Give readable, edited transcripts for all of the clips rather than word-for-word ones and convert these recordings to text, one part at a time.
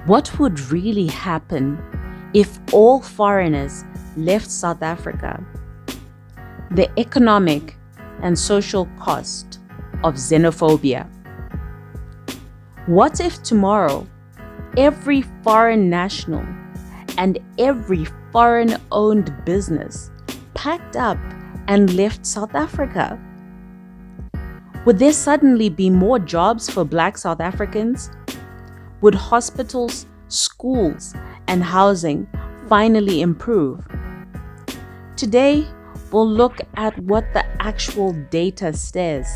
What would really happen if all foreigners left South Africa? The economic and social cost of xenophobia. What if tomorrow every foreign national and every foreign-owned business packed up and left South Africa? Would there suddenly be more jobs for Black South Africans? Would hospitals, schools, and housing finally improve? Today, we'll look at what the actual data says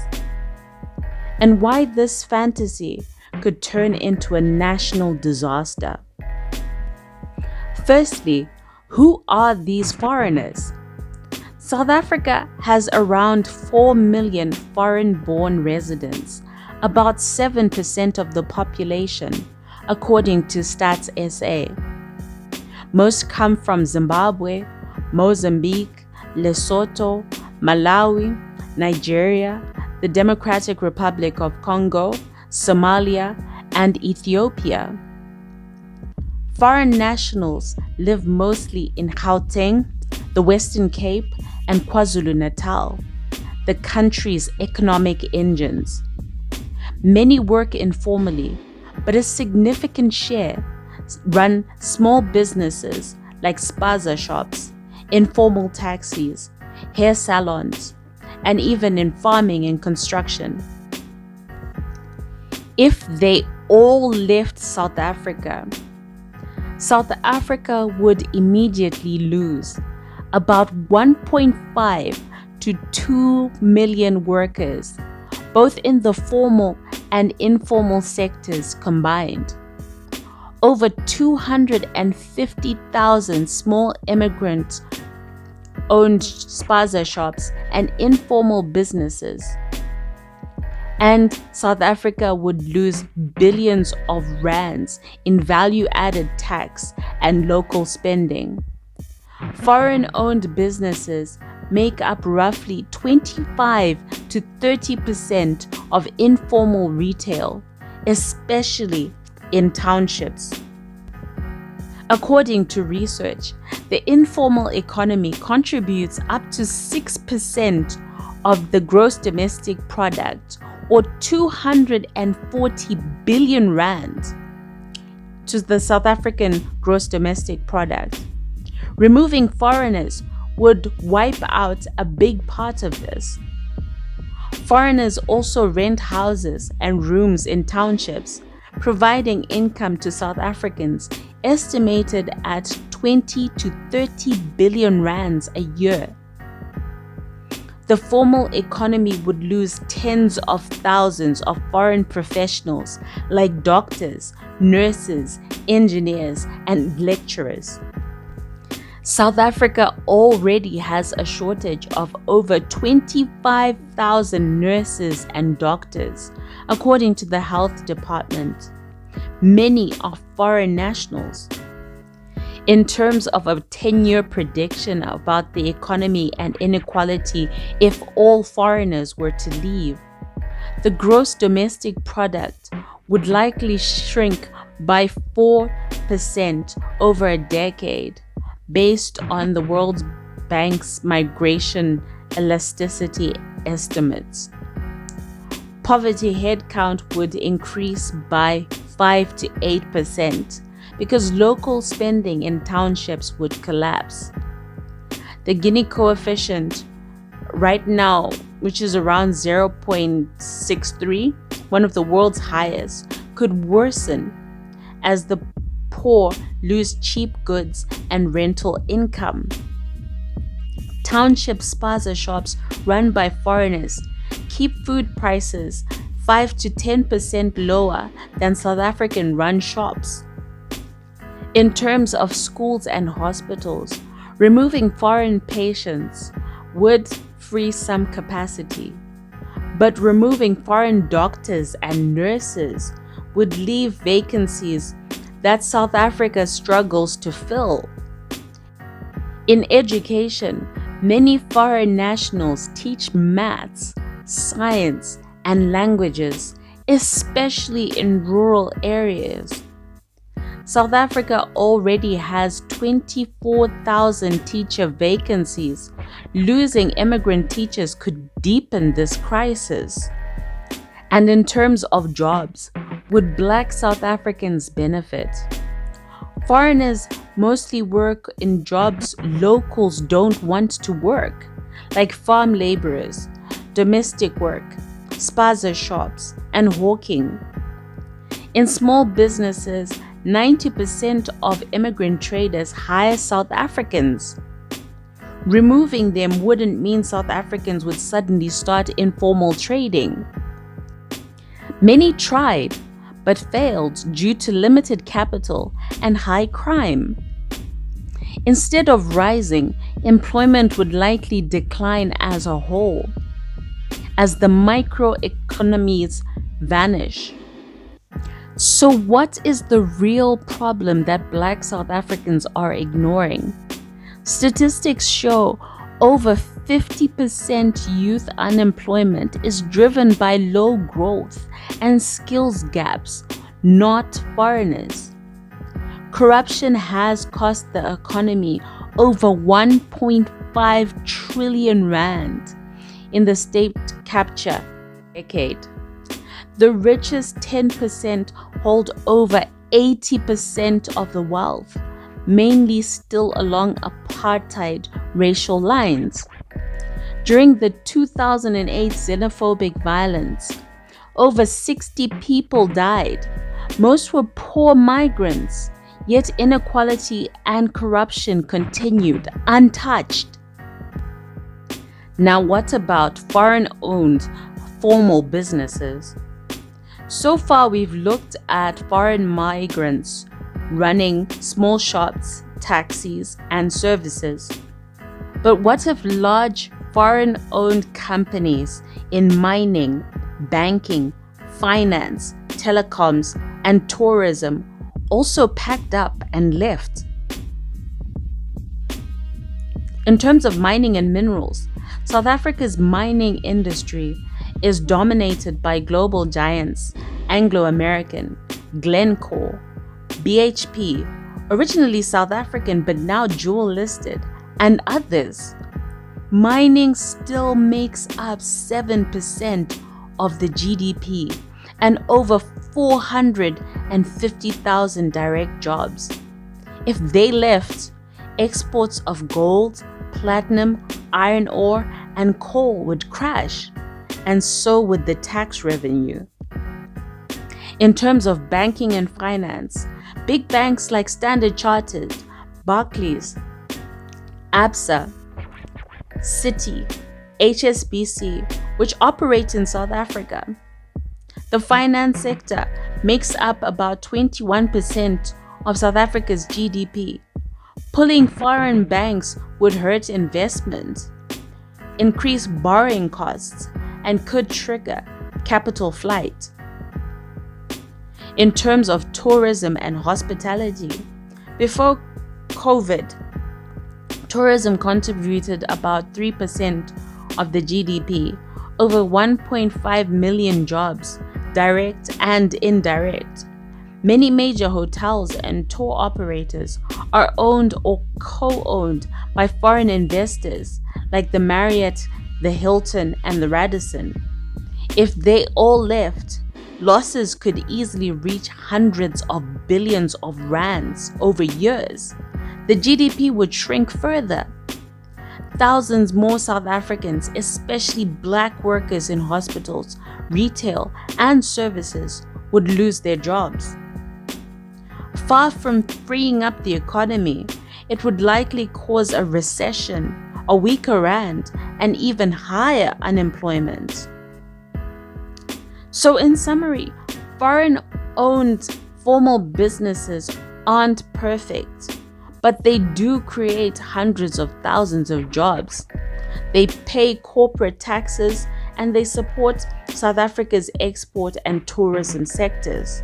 and why this fantasy could turn into a national disaster. Firstly, who are these foreigners? South Africa has around 4 million foreign-born residents, about 7% of the population, according to Stats SA. Most come from Zimbabwe, Mozambique, Lesotho, Malawi, Nigeria, the Democratic Republic of Congo, Somalia, and Ethiopia. Foreign nationals live mostly in Gauteng, the Western Cape, and KwaZulu-Natal, the country's economic engines. Many work informally, but a significant share run small businesses like spaza shops, informal taxis, hair salons, and even in farming and construction. If they all left South Africa, South Africa would immediately lose about 1.5 to 2 million workers, both in the formal and informal sectors combined. Over 250,000 small immigrant-owned spaza shops and informal businesses. And South Africa would lose billions of rands in value-added tax and local spending. Foreign-owned businesses make up roughly 25 to 30% of informal retail, especially in townships. According to research, the informal economy contributes up to 6% of the gross domestic product, or 240 billion rand, to the South African gross domestic product. Removing foreigners would wipe out a big part of this. Foreigners also rent houses and rooms in townships, providing income to South Africans estimated at 20 to 30 billion rands a year. The formal economy would lose tens of thousands of foreign professionals like doctors, nurses, engineers, and lecturers. South Africa already has a shortage of over 25,000 nurses and doctors, according to the health department. Many are foreign nationals. In terms of a 10-year prediction about the economy and inequality if all foreigners were to leave, the gross domestic product would likely shrink by 4% over a decade, based on the World Bank's migration elasticity estimates. Poverty headcount would increase by 5 to 8%. Because local spending in townships would collapse. The Gini coefficient right now, which is around 0.63, one of the world's highest, could worsen as the poor lose cheap goods and rental income. Township spaza shops run by foreigners keep food prices 5 to 10% lower than South African run shops. In terms of schools and hospitals, removing foreign patients would free some capacity, but removing foreign doctors and nurses would leave vacancies that South Africa struggles to fill. In education, many foreign nationals teach maths, science, and languages, especially in rural areas. South Africa already has 24,000 teacher vacancies. Losing immigrant teachers could deepen this crisis. And in terms of jobs, would Black South Africans benefit? Foreigners mostly work in jobs locals don't want to work, like farm laborers, domestic work, spaza shops, and hawking. In small businesses, 90% of immigrant traders hire South Africans. Removing them wouldn't mean South Africans would suddenly start informal trading. Many tried, but failed due to limited capital and high crime. Instead of rising, employment would likely decline as a whole, as the microeconomies vanish. So what is the real problem that Black South Africans are ignoring? Statistics show over 50% youth unemployment is driven by low growth and skills gaps, not foreigners. Corruption has cost the economy over 1.5 trillion rand in the state capture decade. The richest 10% hold over 80% of the wealth, mainly still along apartheid racial lines. During the 2008 xenophobic violence, over 60 people died. Most were poor migrants, yet inequality and corruption continued untouched. Now, what about foreign-owned formal businesses? So far, we've looked at foreign migrants running small shops, taxis, and services. But what if large foreign-owned companies in mining, banking, finance, telecoms, and tourism also packed up and left? In terms of mining and minerals, South Africa's mining industry is dominated by global giants Anglo American, Glencore, BHP, originally South African but now dual listed, and others. Mining still makes up 7% of the GDP and over 450,000 direct jobs. If they left, exports of gold, platinum, iron ore, and coal would crash, and so would the tax revenue. In terms of banking and finance, big banks like Standard Chartered, Barclays, Absa, Citi, HSBC, which operate in South Africa. The finance sector makes up about 21% of South Africa's GDP. Pulling foreign banks would hurt investment, increase borrowing costs, and could trigger capital flight. In terms of tourism and hospitality, before COVID, tourism contributed about 3% of the GDP, over 1.5 million jobs, direct and indirect. Many major hotels and tour operators are owned or co-owned by foreign investors like the Marriott, the Hilton, and the Radisson. If they all left, losses could easily reach hundreds of billions of rands over years. The GDP would shrink further. Thousands more South Africans, especially Black workers in hospitals, retail, and services, would lose their jobs. Far from freeing up the economy, it would likely cause a recession, a weaker rand, and even higher unemployment. So in summary, foreign-owned formal businesses aren't perfect, but they do create hundreds of thousands of jobs. They pay corporate taxes and they support South Africa's export and tourism sectors.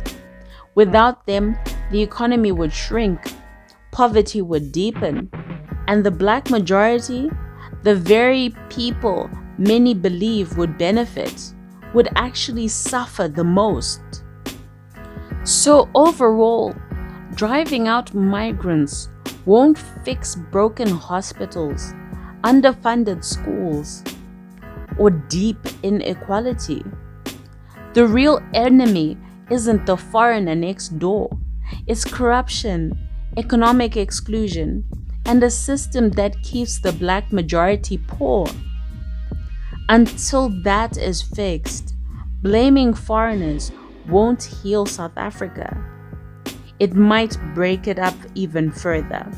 Without them, the economy would shrink, poverty would deepen, and the Black majority, the very people many believe would benefit, would actually suffer the most. So overall, Driving out migrants won't fix broken hospitals, underfunded schools, or deep inequality. The real enemy isn't the foreigner next door, it's corruption, economic exclusion, and a system that keeps the black majority poor. Until that is fixed, blaming foreigners won't heal South Africa. It might break it up even further.